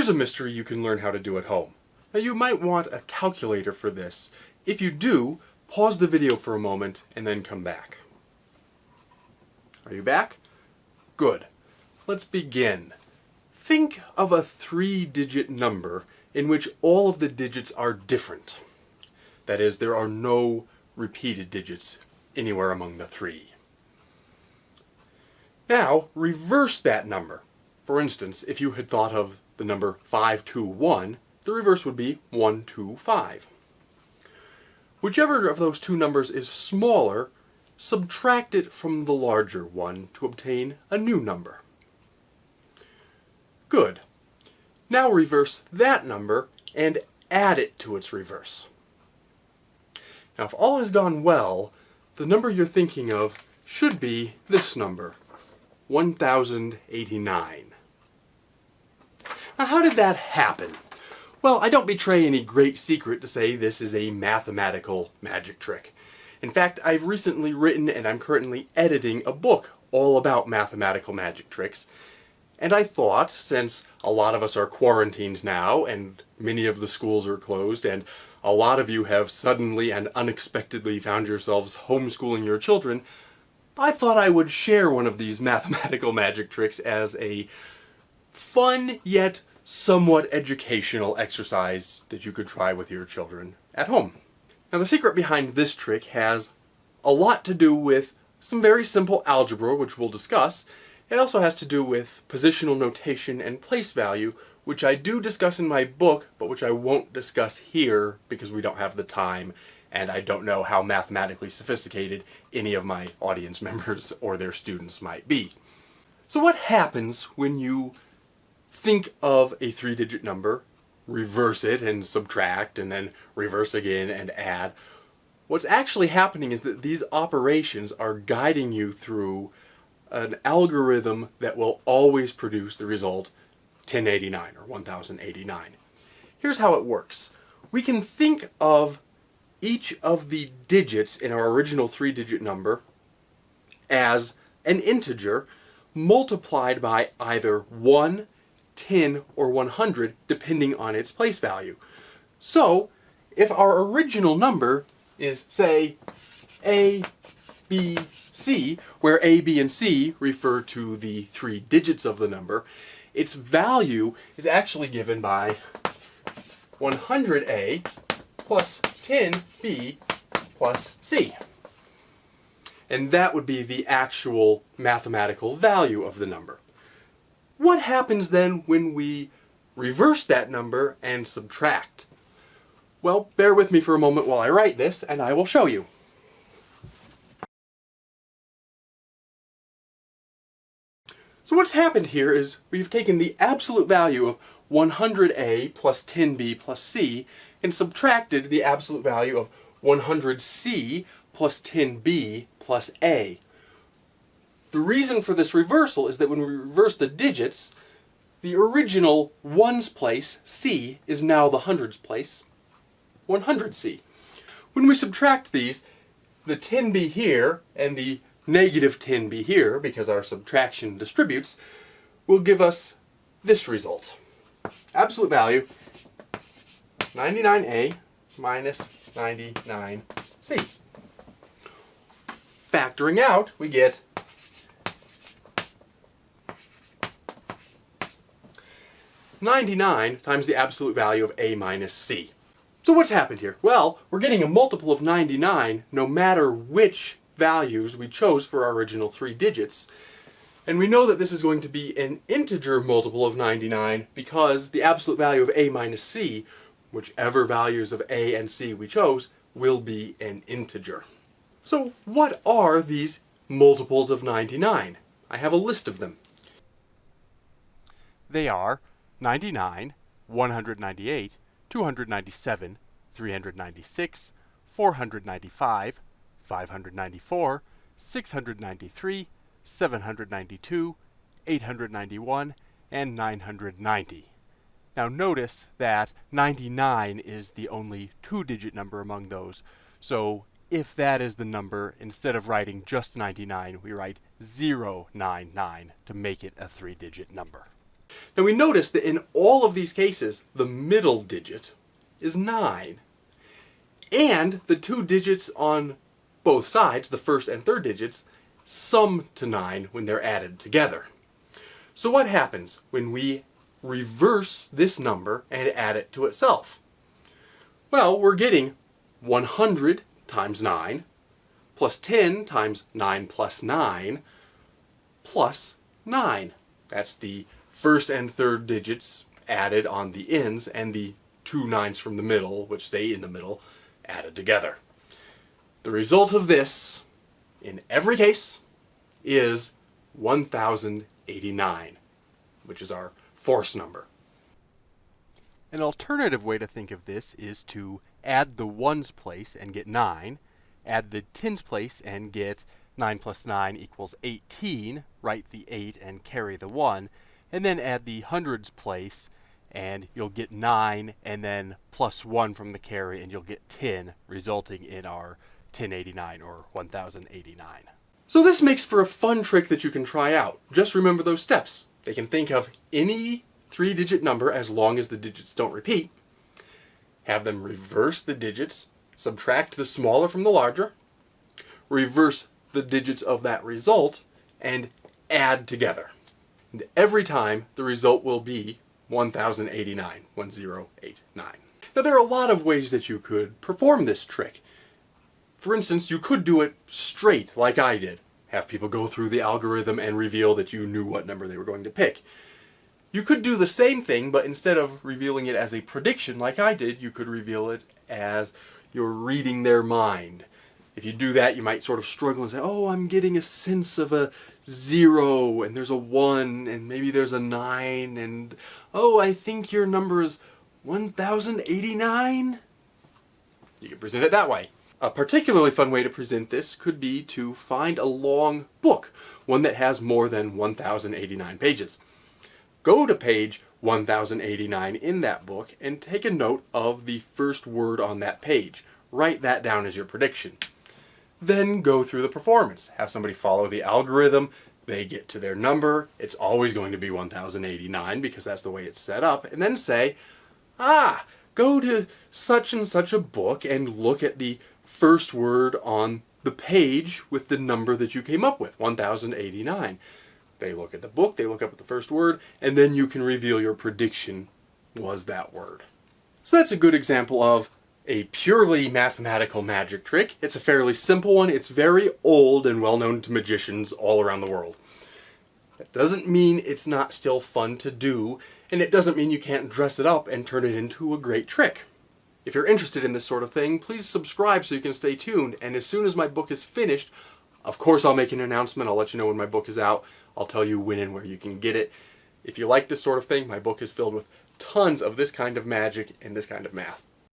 Here's a mystery you can learn how to do at home. Now you might want a calculator for this. If you do, pause the video for a moment and then come back. Are you back? Good. Let's begin. Think of a 3-digit number in which all of the digits are different. That is, there are no repeated digits anywhere among the 3. Now, reverse that number. For instance, if you had thought of the number 521, the reverse would be 125. Whichever of those two numbers is smaller, subtract it from the larger one to obtain a new number. Good. Now reverse that number and add it to its reverse. Now if all has gone well, the number you're thinking of should be this number, 1089. Now how did that happen? Well, I don't betray any great secret to say this is a mathematical magic trick. In fact, I've recently written and I'm currently editing a book all about mathematical magic tricks. And I thought, since a lot of us are quarantined now and many of the schools are closed and a lot of you have suddenly and unexpectedly found yourselves homeschooling your children, I thought I would share one of these mathematical magic tricks as a fun yet somewhat educational exercise that you could try with your children at home. Now the secret behind this trick has a lot to do with some very simple algebra, which we'll discuss. It also has to do with positional notation and place value, which I do discuss in my book, but which I won't discuss here because we don't have the time and I don't know how mathematically sophisticated any of my audience members or their students might be. So what happens when you think of a 3-digit number, reverse it and subtract, and then reverse again and add? What's actually happening is that these operations are guiding you through an algorithm that will always produce the result 1089 or 1089. Here's how it works. We can think of each of the digits in our original 3-digit number as an integer multiplied by either 1, 10, or 100 depending on its place value. So if our original number is, say, A, B, C, where A, B, and C refer to the 3 digits of the number, its value is actually given by 100A plus 10B plus C. And that would be the actual mathematical value of the number. What happens then when we reverse that number and subtract? Well, bear with me for a moment while I write this, and I will show you. So what's happened here is we've taken the absolute value of 100A plus 10B plus C and subtracted the absolute value of 100C plus 10B plus A. The reason for this reversal is that when we reverse the digits, the original ones place, C, is now the hundreds place, 100C. When we subtract these, the 10B here and the negative 10B here, because our subtraction distributes, will give us this result. Absolute value 99A minus 99C. Factoring out, we get 99 times the absolute value of A minus C. So what's happened here? Well, we're getting a multiple of 99 no matter which values we chose for our original 3 digits. And we know that this is going to be an integer multiple of 99 because the absolute value of A minus C, whichever values of A and C we chose, will be an integer. So what are these multiples of 99? I have a list of them. They are 99, 198, 297, 396, 495, 594, 693, 792, 891, and 990. Now notice that 99 is the only 2-digit number among those, so if that is the number, instead of writing just 99, we write 099 to make it a 3-digit number. Now we notice that in all of these cases, the middle digit is 9. And the two digits on both sides, the first and third digits, sum to 9 when they're added together. So what happens when we reverse this number and add it to itself? Well, we're getting 100 times 9 plus 10 times 9 plus 9 plus 9. That's the first and third digits added on the ends and the two 9s from the middle, which stay in the middle, added together. The result of this, in every case, is 1089, which is our force number. An alternative way to think of this is to add the ones place and get 9, add the tens place and get 9 plus 9 equals 18, write the 8 and carry the 1, and then add the hundreds place and you'll get 9 and then plus 1 from the carry and you'll get 10, resulting in our 1089 or 1089. So this makes for a fun trick that you can try out. Just remember those steps. They can think of any 3-digit number as long as the digits don't repeat. Have them reverse the digits, subtract the smaller from the larger, reverse the digits of that result, and add together. And every time the result will be 1089, 1089. Now there are a lot of ways that you could perform this trick. For instance, you could do it straight like I did. Have people go through the algorithm and reveal that you knew what number they were going to pick. You could do the same thing, but instead of revealing it as a prediction like I did, you could reveal it as you're reading their mind. If you do that, you might sort of struggle and say, oh, I'm getting a sense of a 0, and there's a 1, and maybe there's a 9, and oh, I think your number is 1089? You can present it that way. A particularly fun way to present this could be to find a long book, one that has more than 1089 pages. Go to page 1089 in that book and take a note of the first word on that page. Write that down as your prediction. Then go through the performance. Have somebody follow the algorithm. They get to their number. It's always going to be 1089 because that's the way it's set up. And then say, go to such and such a book and look at the first word on the page with the number that you came up with, 1089. They look at the book, they look up at the first word, and then you can reveal your prediction was that word. So that's a good example of a purely mathematical magic trick. It's a fairly simple one. It's very old and well known to magicians all around the world. That doesn't mean it's not still fun to do, and it doesn't mean you can't dress it up and turn it into a great trick. If you're interested in this sort of thing, please subscribe so you can stay tuned, and as soon as my book is finished, of course I'll make an announcement. I'll let you know when my book is out. I'll tell you when and where you can get it. If you like this sort of thing, my book is filled with tons of this kind of magic and this kind of math.